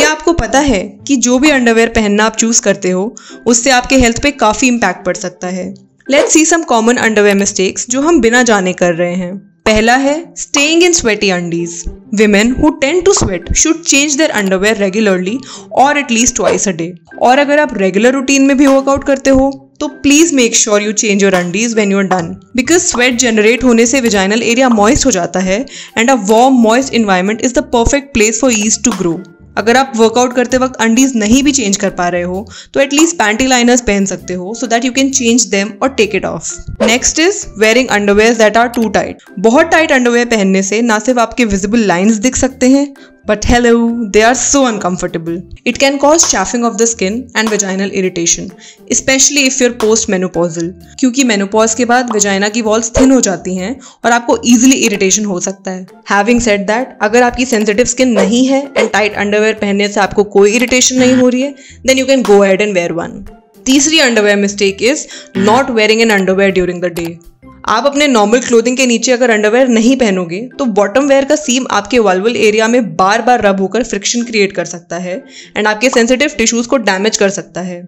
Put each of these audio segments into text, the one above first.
क्या आपको पता है कि जो भी अंडरवेयर पहनना आप चूज करते हो उससे आपके हेल्थ पे काफी इम्पैक्ट पड़ सकता है। Let's see some common underwear mistakes जो हम बिना जाने कर रहे हैं। पहला है staying in sweaty undies. Women who tend to sweat should change their underwear regularly or at least twice a day. और अगर आप रेगुलर रूटीन में भी वर्कआउट करते हो तो please make sure you change your undies when you are done, because sweat generate होने से विजाइनल एरिया मॉइस्ट हो जाता है and a warm moist environment is the perfect place for yeast to grow. अगर आप वर्कआउट करते वक्त undies नहीं भी चेंज कर पा रहे हो तो एटलीस्ट पैंटी लाइनर्स पहन सकते हो so that you can change them और take it off. Next is wearing underwear that are too tight. बहुत टाइट अंडरवेयर पहनने से ना सिर्फ आपके विजिबल लाइंस दिख सकते हैं but hello, they are so uncomfortable. It can cause chafing of the skin and vaginal irritation, especially if you're postmenopausal, क्योंकि मेनोपॉज के बाद वजाइना की वॉल्स थिन हो जाती हैं और आपको easily irritation हो सकता है। Having said that, अगर आपकी sensitive skin नहीं है and tight underwear पहनने से आपको कोई irritation नहीं हो रही है, then you can go ahead and wear one. तीसरी underwear mistake is not wearing N underwear during the day. आप अपने नॉर्मल क्लोथिंग के नीचे अगर अंडरवेयर नहीं पहनोगे तो बॉटम वेयर का सीम आपके वल्वल एरिया में बार बार रब होकर फ्रिक्शन क्रिएट कर सकता है एंड आपके सेंसिटिव टिश्यूज को डैमेज कर सकता है।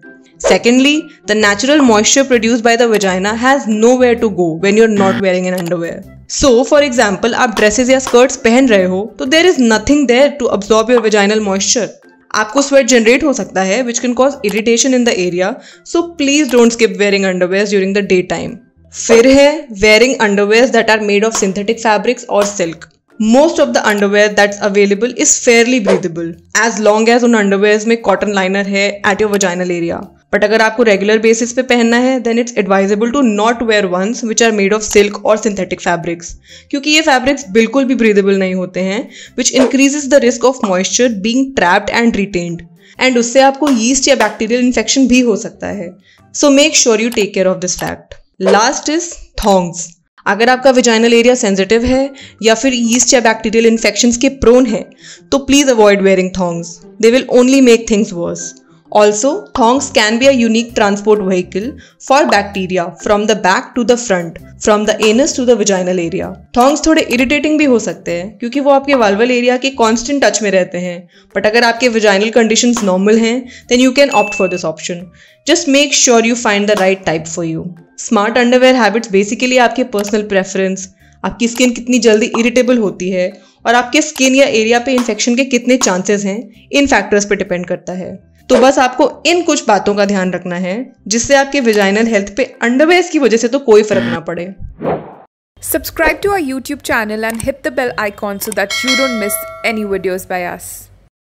Secondly, the natural moisture produced by the vagina has nowhere to go when you're not wearing an underwear. So, for example, आप ड्रेसेस या स्कर्ट्स पहन रहे हो तो there is nothing there to absorb your vaginal moisture. आपको sweat generate हो सकता है which can cause irritation in the area, so please don't skip wearing underwears during the daytime. फिर है wearing underwears that are made of synthetic fabrics or silk. Most of the underwear that's available is fairly breathable as long as उन underwears में cotton liner है at your vaginal area. But अगर आपको regular basis पे पहनना है then it's advisable to not wear ones which are made of silk और synthetic fabrics, क्योंकि ये फैब्रिक्स बिल्कुल भी ब्रीदेबल नहीं होते हैं which increases the risk of moisture being trapped and retained and उससे आपको यीस्ट या बैक्टीरियल इन्फेक्शन भी हो सकता है। So make sure you take care of this fact. Last is thongs. अगर आपका विजाइनल एरिया सेंसिटिव है या फिर यीस्ट या बैक्टीरियल इन्फेक्शंस के प्रोन है तो please avoid wearing thongs, they will only make things worse. Also, thongs can be a unique transport vehicle for bacteria from the back to the front, from the anus to the vaginal area. Thongs थोड़े irritating भी हो सकते हैं क्योंकि वो आपके vulval area के constant touch में रहते हैं, but अगर आपके vaginal conditions normal हैं, then you can opt for this option. Just make sure you find the right type for you. Smart underwear habits basically आपके personal preference, आपकी skin कितनी जल्दी irritable होती है और आपके स्किन या एरिया पे इन्फेक्शन के कितने चांसेस हैं, इन फैक्टर्स पे डिपेंड करता है। तो बस आपको इन कुछ बातों का ध्यान रखना है जिससे आपके विजाइनल हेल्थ पे अंडरवेयर्स की वजह से तो कोई फर्क ना पड़े। Subscribe to our YouTube channel and hit the bell icon so that you don't miss any videos by us.